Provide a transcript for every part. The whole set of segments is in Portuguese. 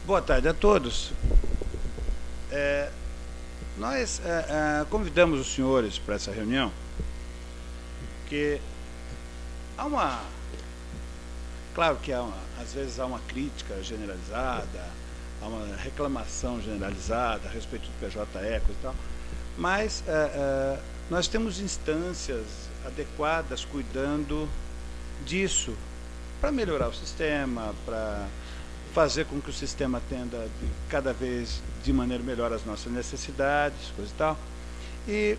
Boa tarde a todos. Nós convidamos os senhores para essa reunião, porque claro que às vezes há uma crítica generalizada, há uma reclamação generalizada a respeito do PJE, coisa e tal, mas nós temos instâncias adequadas cuidando disso, para melhorar o sistema, para fazer com que o sistema atenda cada vez de maneira melhor as nossas necessidades, coisa e tal. E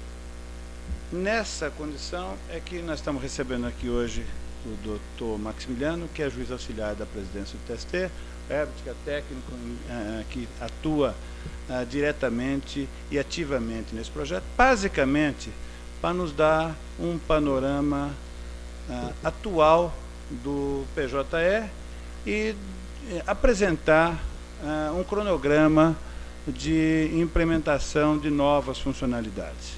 nessa condição é que nós estamos recebendo aqui hoje o doutor Maximiliano, que é juiz auxiliar da presidência do TST, Herbert, que é técnico, que atua diretamente e ativamente nesse projeto, basicamente para nos dar um panorama atual do PJE e apresentar um cronograma de implementação de novas funcionalidades.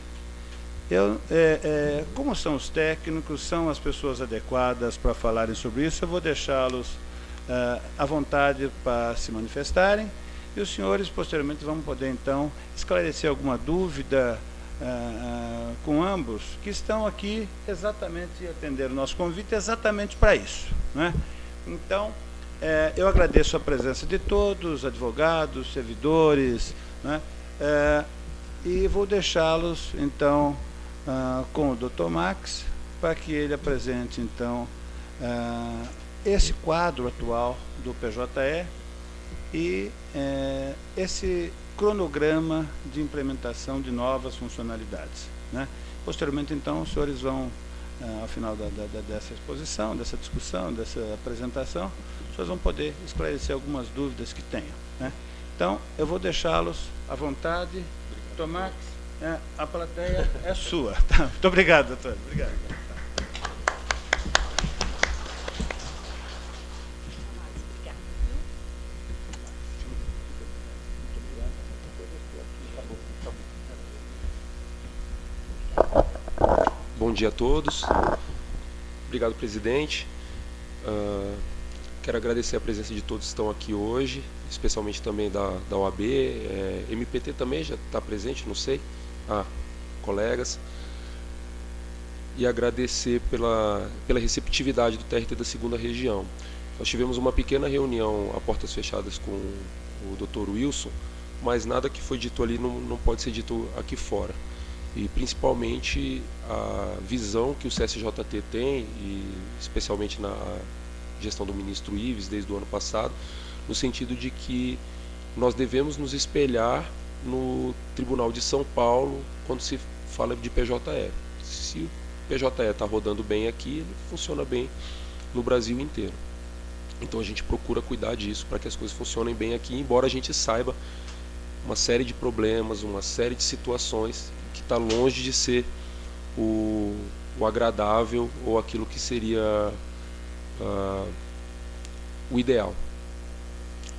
Como são os técnicos, são as pessoas adequadas para falarem sobre isso, eu vou deixá-los à vontade para se manifestarem, e os senhores, posteriormente, vão poder, então, esclarecer alguma dúvida com ambos, que estão aqui exatamente atender o nosso convite exatamente para isso, né? Então, eu agradeço a presença de todos, advogados, servidores, né? E vou deixá-los, então, com o Dr. Max, para que ele apresente, então, esse quadro atual do PJE e esse cronograma de implementação de novas funcionalidades, né? Posteriormente, então, os senhores vão, ao final dessa exposição, dessa discussão, dessa apresentação, os senhores vão poder esclarecer algumas dúvidas que tenham, né? Então, eu vou deixá-los à vontade. Dr. Max, a plateia é sua. Tá? Muito obrigado, doutor. Obrigado. Bom dia a todos. Obrigado, presidente. Quero agradecer a presença de todos que estão aqui hoje, especialmente também da OAB. MPT também já está presente, não sei. Colegas. E agradecer pela receptividade do TRT da 2ª Região. Nós tivemos uma pequena reunião a portas fechadas com o Dr. Wilson, mas nada que foi dito ali não pode ser dito aqui fora. E principalmente a visão que o CSJT tem, e especialmente na gestão do ministro Ives desde o ano passado, no sentido de que nós devemos nos espelhar no Tribunal de São Paulo quando se fala de PJE. Se o PJE está rodando bem aqui, ele funciona bem no Brasil inteiro. Então a gente procura cuidar disso para que as coisas funcionem bem aqui, embora a gente saiba uma série de problemas, uma série de situações que está longe de ser o agradável ou aquilo que seria o ideal.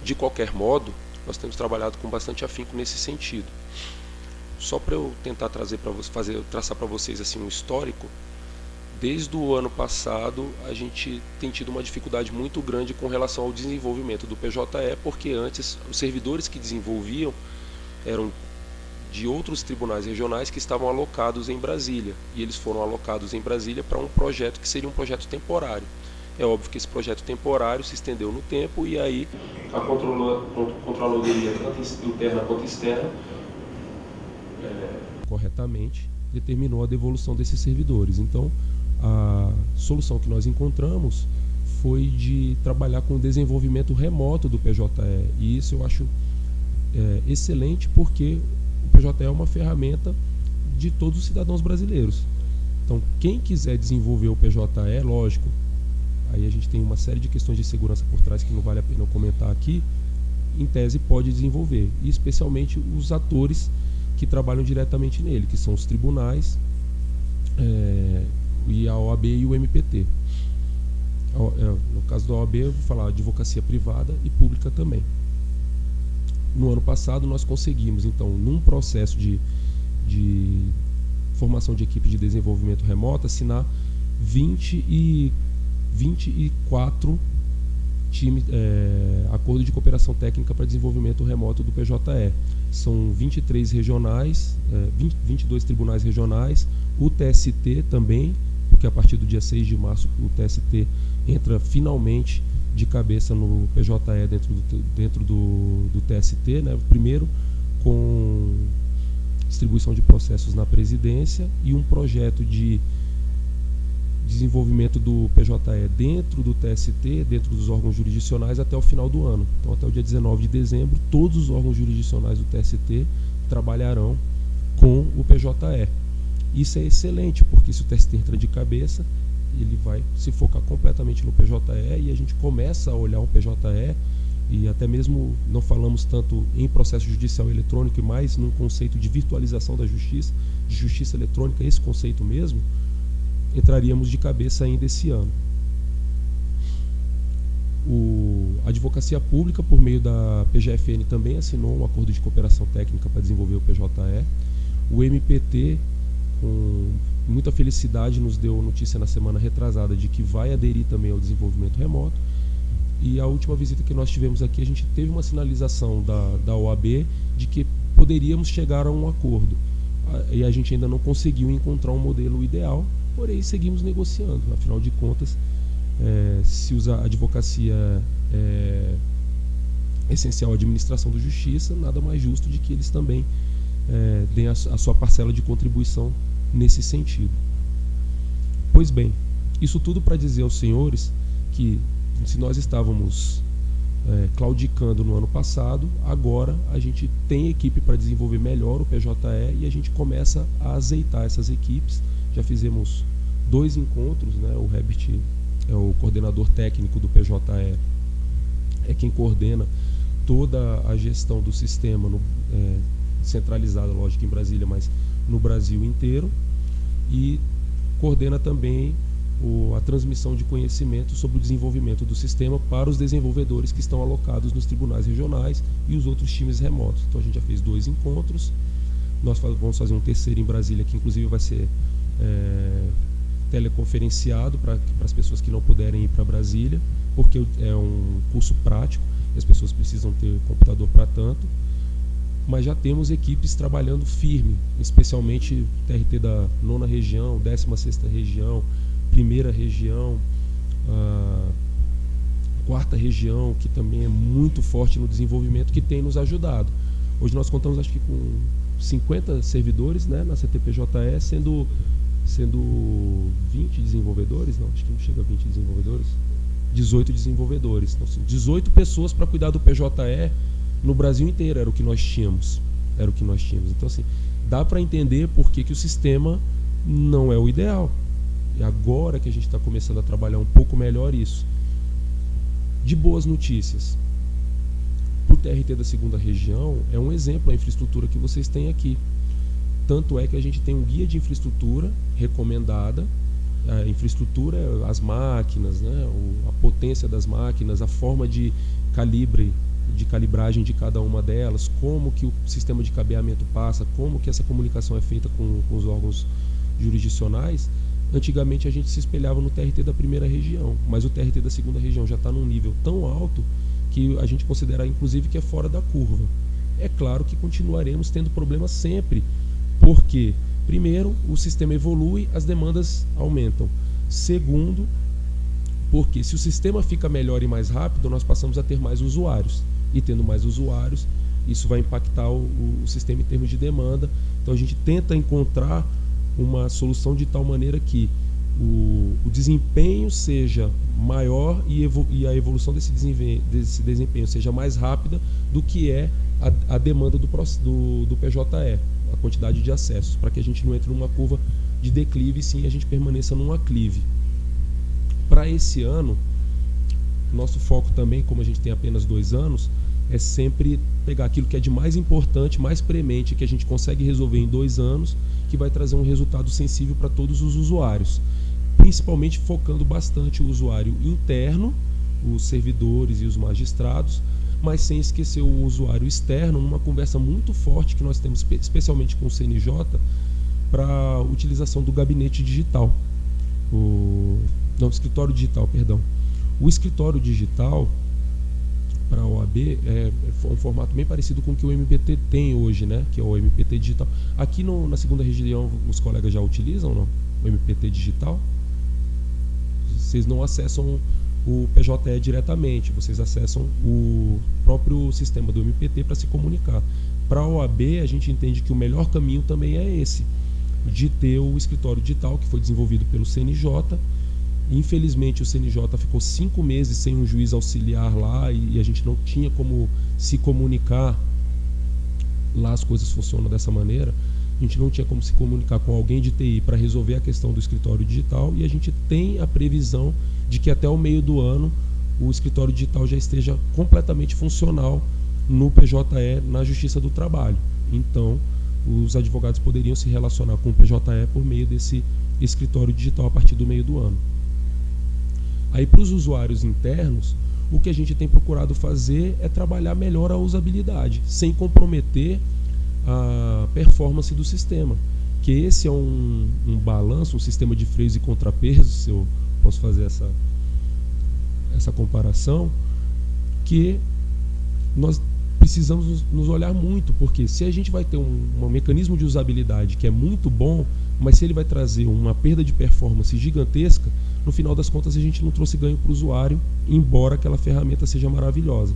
De qualquer modo, nós temos trabalhado com bastante afinco nesse sentido. Só para eu tentar trazer para vocês, traçar para vocês assim um histórico, desde o ano passado a gente tem tido uma dificuldade muito grande com relação ao desenvolvimento do PJE, porque antes os servidores que desenvolviam eram de outros tribunais regionais que estavam alocados em Brasília, e eles foram alocados em Brasília para um projeto que seria um projeto temporário. É óbvio que esse projeto temporário se estendeu no tempo, e aí a controladoria, tanto interna quanto externa, corretamente determinou a devolução desses servidores. Então, a solução que nós encontramos foi de trabalhar com o desenvolvimento remoto do PJE, e isso eu acho excelente, porque o PJE é uma ferramenta de todos os cidadãos brasileiros. Então, quem quiser desenvolver o PJE, lógico, aí a gente tem uma série de questões de segurança por trás que não vale a pena eu comentar aqui, em tese pode desenvolver, e especialmente os atores que trabalham diretamente nele, que são os tribunais, e a OAB e o MPT. No caso da OAB, eu vou falar advocacia privada e pública também. No ano passado, nós conseguimos, então, num processo de formação de equipe de desenvolvimento remoto, assinar 24 acordo de cooperação técnica para desenvolvimento remoto do PJE. São 23 regionais, 22 tribunais regionais, o TST também, porque a partir do dia 6 de março o TST entra finalmente de cabeça no PJE dentro do TST, né? Primeiro com distribuição de processos na presidência e um projeto de desenvolvimento do PJE dentro do TST, dentro dos órgãos jurisdicionais até o final do ano. Então, até o dia 19 de dezembro, todos os órgãos jurisdicionais do TST trabalharão com o PJE. Isso é excelente, porque se o TST entra de cabeça, ele vai se focar completamente no PJE e a gente começa a olhar o PJE e até mesmo não falamos tanto em processo judicial eletrônico e mais num conceito de virtualização da justiça, de justiça eletrônica, esse conceito mesmo, entraríamos de cabeça ainda esse ano. A Advocacia Pública, por meio da PGFN, também assinou um acordo de cooperação técnica para desenvolver o PJE. O MPT, com muita felicidade, nos deu notícia na semana retrasada de que vai aderir também ao desenvolvimento remoto. E a última visita que nós tivemos aqui, a gente teve uma sinalização da OAB de que poderíamos chegar a um acordo. E a gente ainda não conseguiu encontrar um modelo ideal, porém seguimos negociando. Afinal de contas, se a advocacia é essencial à administração da justiça, nada mais justo de que eles também deem a sua parcela de contribuição nesse sentido. Pois bem, isso tudo para dizer aos senhores que se nós estávamos claudicando no ano passado, agora a gente tem equipe para desenvolver melhor o PJE e a gente começa a azeitar essas equipes. Já fizemos 2 encontros, né? O Herbert é o coordenador técnico do PJE, é quem coordena toda a gestão do sistema, centralizada, lógico, em Brasília, mas no Brasil inteiro, e coordena também a transmissão de conhecimento sobre o desenvolvimento do sistema para os desenvolvedores que estão alocados nos tribunais regionais e os outros times remotos. Então a gente já fez 2 encontros, nós vamos fazer um terceiro em Brasília, que inclusive vai ser teleconferenciado para as pessoas que não puderem ir para Brasília, porque é um curso prático e as pessoas precisam ter computador para tanto. Mas já temos equipes trabalhando firme, especialmente TRT da 9ª região, 16ª região, 1ª região, 4ª região, que também é muito forte no desenvolvimento, que tem nos ajudado. Hoje nós contamos, acho que com 50 servidores, né, na CTPJE, sendo 20 desenvolvedores, não, acho que não chega a 20 desenvolvedores, 18 desenvolvedores. Então, assim, 18 pessoas para cuidar do PJE no Brasil inteiro, era o que nós tínhamos. Então, assim, dá para entender por que o sistema não é o ideal. E agora que a gente está começando a trabalhar um pouco melhor isso. De boas notícias. Para o TRT da 2ª região, é um exemplo a infraestrutura que vocês têm aqui. Tanto é que a gente tem um guia de infraestrutura recomendada. A infraestrutura, as máquinas, né, a potência das máquinas, a forma de calibragem de cada uma delas, como que o sistema de cabeamento passa, como que essa comunicação é feita com os órgãos jurisdicionais. Antigamente a gente se espelhava no TRT da 1ª região, mas o TRT da 2ª região já está num nível tão alto que a gente considera inclusive que é fora da curva. É claro que continuaremos tendo problemas sempre, porque primeiro, o sistema evolui, as demandas aumentam. Segundo, porque se o sistema fica melhor e mais rápido, nós passamos a ter mais usuários. E tendo mais usuários, isso vai impactar o sistema em termos de demanda. Então a gente tenta encontrar uma solução de tal maneira que o desempenho seja maior e a evolução desse desempenho seja mais rápida do que é a demanda do PJE, a quantidade de acessos, para que a gente não entre numa curva de declive, sim, a gente permaneça num aclive. Para esse ano, nosso foco também, como a gente tem apenas 2 anos, é sempre pegar aquilo que é de mais importante, mais premente, que a gente consegue resolver em 2 anos, que vai trazer um resultado sensível para todos os usuários, principalmente focando bastante o usuário interno, os servidores e os magistrados, mas sem esquecer o usuário externo, numa conversa muito forte que nós temos, especialmente com o CNJ, para a utilização do gabinete digital. Escritório digital, perdão. O escritório digital, para a OAB é um formato bem parecido com o que o MPT tem hoje, né? Que é o MPT digital. Aqui na segunda região os colegas já utilizam, não? O MPT digital? Vocês não acessam o PJE diretamente, vocês acessam o próprio sistema do MPT para se comunicar. Para a OAB, a gente entende que o melhor caminho também é esse, de ter o escritório digital, que foi desenvolvido pelo CNJ. Infelizmente, o CNJ ficou 5 meses sem um juiz auxiliar lá e a gente não tinha como se comunicar. Lá as coisas funcionam dessa maneira. A gente não tinha como se comunicar com alguém de TI para resolver a questão do escritório digital, e a gente tem a previsão de que até o meio do ano o escritório digital já esteja completamente funcional no PJE, na Justiça do Trabalho. Então, os advogados poderiam se relacionar com o PJE por meio desse escritório digital a partir do meio do ano. Aí, para os usuários internos, o que a gente tem procurado fazer é trabalhar melhor a usabilidade, sem comprometer a performance do sistema. Que esse é um balanço, um sistema de freios e contrapesos, se eu posso fazer essa comparação, que nós precisamos nos olhar muito, porque se a gente vai ter um mecanismo de usabilidade que é muito bom, mas se ele vai trazer uma perda de performance gigantesca, no final das contas a gente não trouxe ganho para o usuário, embora aquela ferramenta seja maravilhosa.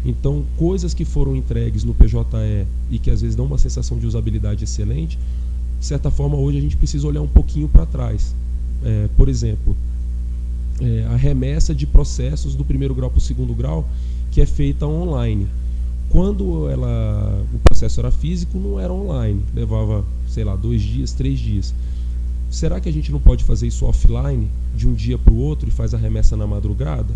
Então, coisas que foram entregues no PJE e que às vezes dão uma sensação de usabilidade excelente, de certa forma hoje a gente precisa olhar um pouquinho para trás. Por exemplo, a remessa de processos do primeiro grau para o segundo grau, que é feita online. Quando o processo era físico, não era online, levava, 2 dias, 3 dias. Será que a gente não pode fazer isso offline, de um dia para o outro, e faz a remessa na madrugada?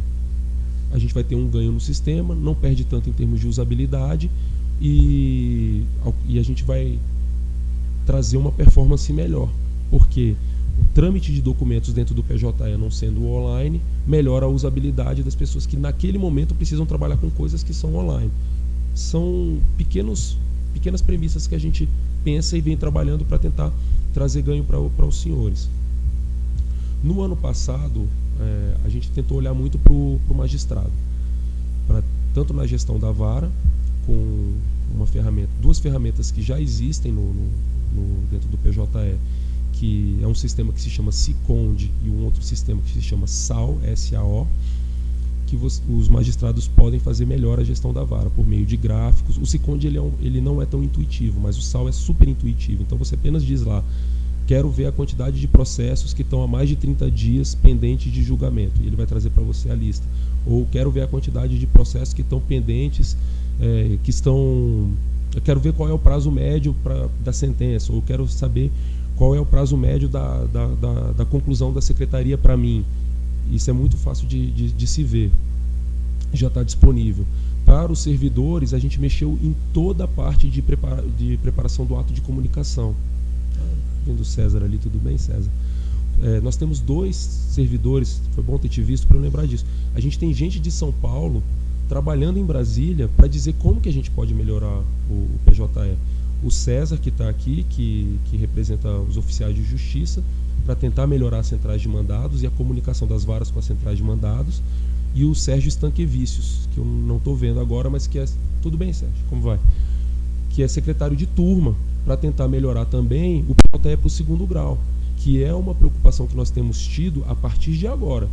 A gente vai ter um ganho no sistema, não perde tanto em termos de usabilidade e a gente vai trazer uma performance melhor, porque o trâmite de documentos dentro do PJE não sendo online, melhora a usabilidade das pessoas que naquele momento precisam trabalhar com coisas que são online. São pequenas premissas que a gente pensa e vem trabalhando para tentar trazer ganho para os senhores. No ano passado, a gente tentou olhar muito para o magistrado, tanto na gestão da vara, com duas ferramentas que já existem dentro do PJE, que é um sistema que se chama SICOND e um outro sistema que se chama SAO, S-A-O, que os magistrados podem fazer melhor a gestão da vara por meio de gráficos. O SICOND ele não é tão intuitivo, mas o SAO é super intuitivo. Então você apenas diz lá: quero ver a quantidade de processos que estão há mais de 30 dias pendentes de julgamento, e ele vai trazer para você a lista. Ou quero ver a quantidade de processos que estão pendentes, eu quero ver qual é o prazo médio da sentença, ou quero saber qual é o prazo médio da conclusão da secretaria para mim. Isso é muito fácil de se ver. Já está disponível. Para os servidores, a gente mexeu em toda a parte de preparação do ato de comunicação. Vendo o César ali, tudo bem, César? Nós temos 2 servidores, foi bom ter te visto para eu lembrar disso. A gente tem gente de São Paulo trabalhando em Brasília para dizer como que a gente pode melhorar o PJE. O César, que está aqui, que representa os oficiais de justiça, para tentar melhorar as centrais de mandados e a comunicação das varas com as centrais de mandados, e o Sérgio Stanquevicius, que eu não estou vendo agora, mas que é... Tudo bem, Sérgio? Como vai? Que é secretário de turma, para tentar melhorar também o PJE para o segundo grau, que é uma preocupação que nós temos tido a partir de agora.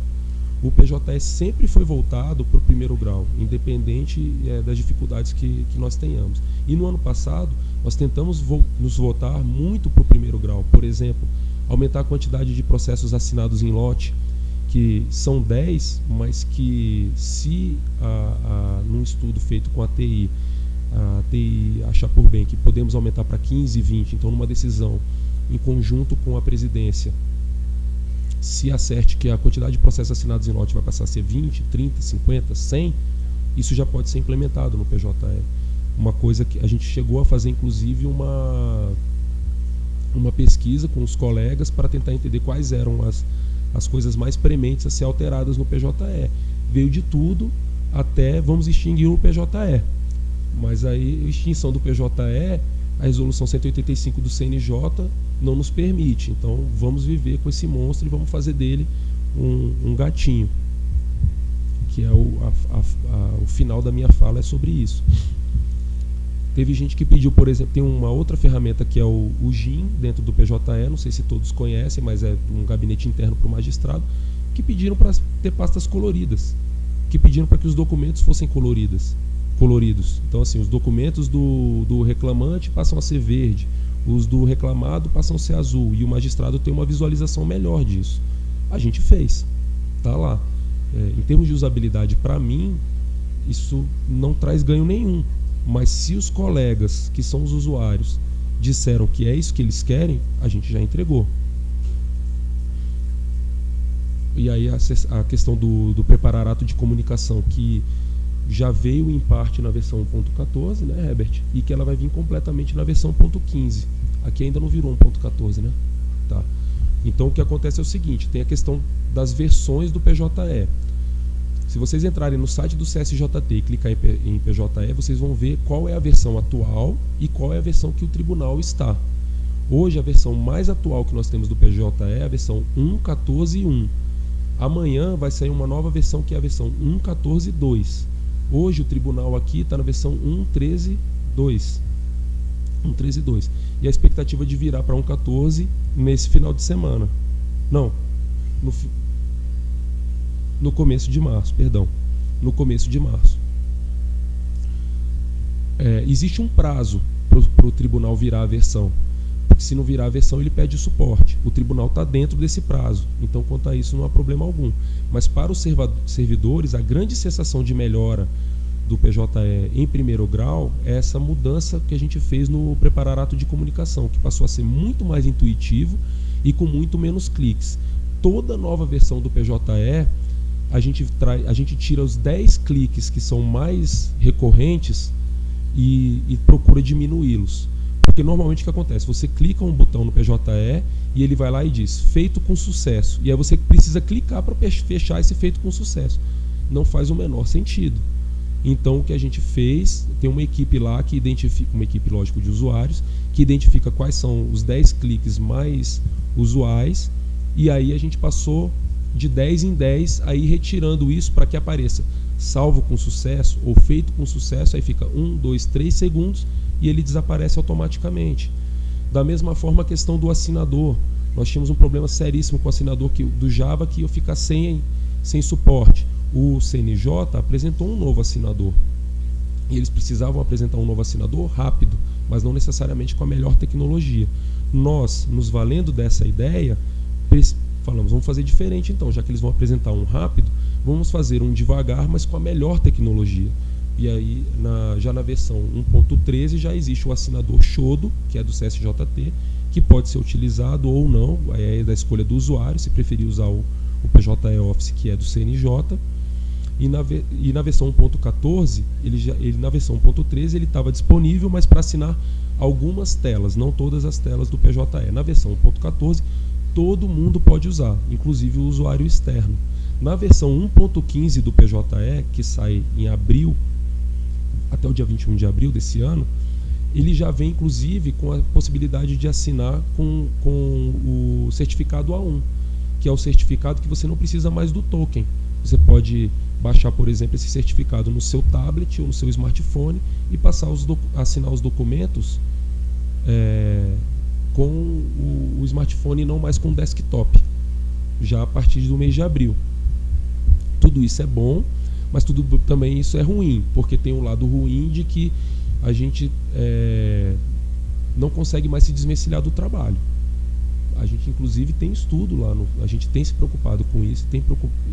O PJE sempre foi voltado para o primeiro grau, independente das dificuldades que nós tenhamos. E no ano passado, nós tentamos nos voltar muito para o primeiro grau. Por exemplo, aumentar a quantidade de processos assinados em lote, que são 10, mas que se num estudo feito com a TI achar por bem que podemos aumentar para 15, 20, então numa decisão em conjunto com a presidência, se acerte que a quantidade de processos assinados em lote vai passar a ser 20, 30, 50, 100, isso já pode ser implementado no PJE. Uma coisa que a gente chegou a fazer, inclusive, uma pesquisa com os colegas para tentar entender quais eram as coisas mais prementes a ser alteradas no PJE. Veio de tudo até vamos extinguir o PJE. Mas aí a extinção do PJE, a resolução 185 do CNJ não nos permite. Então vamos viver com esse monstro e vamos fazer dele um gatinho. que é o final da minha fala é sobre isso. Teve gente que pediu, por exemplo, tem uma outra ferramenta que é o GIM dentro do PJE, não sei se todos conhecem, mas é um gabinete interno para o magistrado, que pediram para ter pastas coloridas, que pediram para que os documentos fossem coloridos. Então, assim, os documentos do reclamante passam a ser verde, os do reclamado passam a ser azul, e o magistrado tem uma visualização melhor disso. A gente fez, tá lá. Em termos de usabilidade, para mim, isso não traz ganho nenhum. Mas se os colegas, que são os usuários, disseram que é isso que eles querem, a gente já entregou. E aí a questão do preparar ato de comunicação, que já veio em parte na versão 1.14, né, Herbert? E que ela vai vir completamente na versão 1.15. Aqui ainda não virou 1.14, né? Tá. Então o que acontece é o seguinte, tem a questão das versões do PJE. Se vocês entrarem no site do CSJT e clicar em PJE, vocês vão ver qual é a versão atual e qual é a versão que o tribunal está. Hoje a versão mais atual que nós temos do PJE é a versão 1.14.1. Amanhã vai sair uma nova versão que é a versão 1.14.2. Hoje o tribunal aqui está na versão 1.13.2. 1.13.2. E a expectativa de virar para 1.14 nesse final de semana. Não, no começo de março, perdão. No começo de março. Existe um prazo para o tribunal virar a versão. Porque se não virar a versão, ele pede o suporte. O tribunal está dentro desse prazo. Então, quanto a isso, não há problema algum. Mas para os servidores, a grande sensação de melhora do PJE em primeiro grau é essa mudança que a gente fez no preparar ato de comunicação, que passou a ser muito mais intuitivo e com muito menos cliques. Toda nova versão do PJE, a gente tira os 10 cliques que são mais recorrentes e procura diminuí-los. Porque normalmente o que acontece? Você clica um botão no PJE e ele vai lá e diz feito com sucesso. E aí você precisa clicar para fechar esse feito com sucesso. Não faz o menor sentido. Então o que a gente fez, tem uma equipe lá que identifica, uma equipe lógico de usuários, que identifica quais são os 10 cliques mais usuais, e aí a gente passou de 10 em 10 aí retirando isso para que apareça salvo com sucesso ou feito com sucesso, aí fica 1, 2, 3 segundos e ele desaparece automaticamente. Da mesma forma a questão do assinador, nós tínhamos um problema seríssimo com o assinador do Java que ia ficar sem suporte. O CNJ apresentou um novo assinador e eles precisavam apresentar um novo assinador rápido, mas não necessariamente com a melhor tecnologia. Nós, nos valendo dessa ideia, falamos, vamos fazer diferente então, já que eles vão apresentar um rápido, vamos fazer um devagar, mas com a melhor tecnologia. E aí, já na versão 1.13 já existe o assinador Shodo, que é do CSJT, que pode ser utilizado ou não, é da escolha do usuário, se preferir usar o PJE Office, que é do CNJ. E na versão 1.14, na versão 1.13 ele estava disponível, mas para assinar algumas telas, não todas as telas do PJE. Na versão 1.14, todo mundo pode usar, inclusive o usuário externo. Na versão 1.15 do PJE, que sai em abril, até o dia 21 de abril desse ano, ele já vem inclusive com a possibilidade de assinar com o certificado A1, que é o certificado que você não precisa mais do token. Você pode baixar, por exemplo, esse certificado no seu tablet ou no seu smartphone e passar assinar os documentos com o smartphone e não mais com o desktop, já a partir do mês de abril. Tudo isso é bom, mas tudo também isso é ruim, porque tem um lado ruim de que a gente não consegue mais se desvencilhar do trabalho. A gente inclusive tem estudo lá, a gente tem se preocupado com isso, tem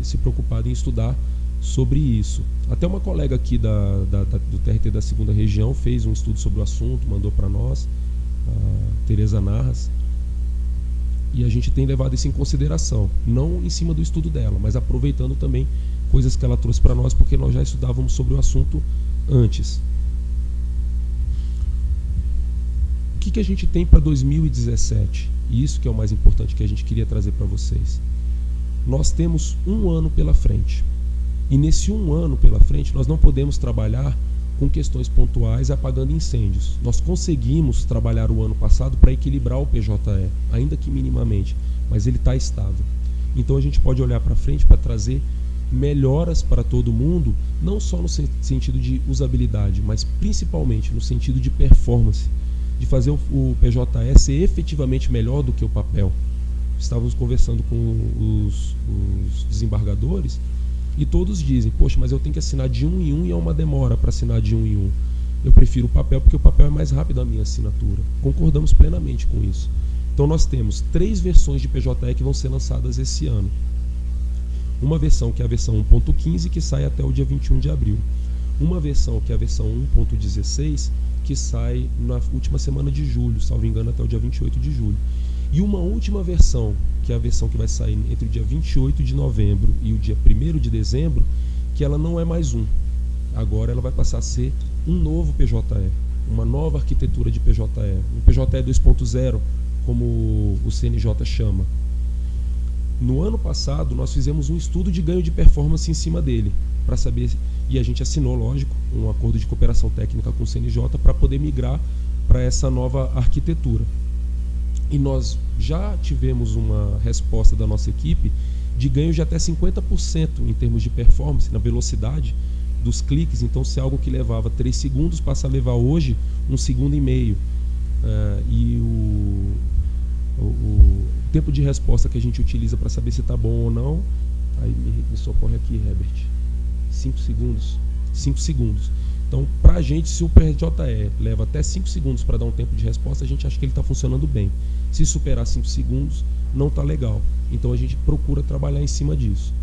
se preocupado em estudar sobre isso. Até uma colega aqui do TRT da 2ª Região fez um estudo sobre o assunto, mandou para nós, a Tereza Narras, e a gente tem levado isso em consideração, não em cima do estudo dela, mas aproveitando também coisas que ela trouxe para nós, porque nós já estudávamos sobre o assunto antes. O que a gente tem para 2017? E isso que é o mais importante que a gente queria trazer para vocês. Nós temos um ano pela frente. E nesse um ano pela frente, nós não podemos trabalhar com questões pontuais apagando incêndios. Nós conseguimos trabalhar o ano passado para equilibrar o PJE, ainda que minimamente, mas ele está estável. Então a gente pode olhar para frente para trazer melhoras para todo mundo, não só no sentido de usabilidade, mas principalmente no sentido de performance, de fazer o PJE ser efetivamente melhor do que o papel. Estávamos conversando com os desembargadores e todos dizem, poxa, mas eu tenho que assinar de um em um e é uma demora para assinar de um em um. Eu prefiro o papel porque o papel é mais rápido a minha assinatura. Concordamos plenamente com isso. Então nós temos 3 versões de PJE que vão ser lançadas esse ano. Uma versão que é a versão 1.15, que sai até o dia 21 de abril. Uma versão que é a versão 1.16, que sai na última semana de julho, salvo engano até o dia 28 de julho. E uma última versão, que é a versão que vai sair entre o dia 28 de novembro e o dia 1º de dezembro, que ela não é mais um. Agora ela vai passar a ser um novo PJE, uma nova arquitetura de PJE, um PJE 2.0, como o CNJ chama. No ano passado, nós fizemos um estudo de ganho de performance em cima dele, para saber, e a gente assinou, lógico, um acordo de cooperação técnica com o CNJ para poder migrar para essa nova arquitetura. E nós já tivemos uma resposta da nossa equipe de ganho de até 50% em termos de performance, na velocidade dos cliques. Então, se algo que levava 3 segundos passa a levar hoje 1,5 segundo. E o tempo de resposta que a gente utiliza para saber se está bom ou não, aí me socorre aqui, Herbert, 5 segundos. 5 segundos. Então, para a gente, se o PJE leva até 5 segundos para dar um tempo de resposta, a gente acha que ele está funcionando bem. Se superar 5 segundos, não está legal. Então, a gente procura trabalhar em cima disso.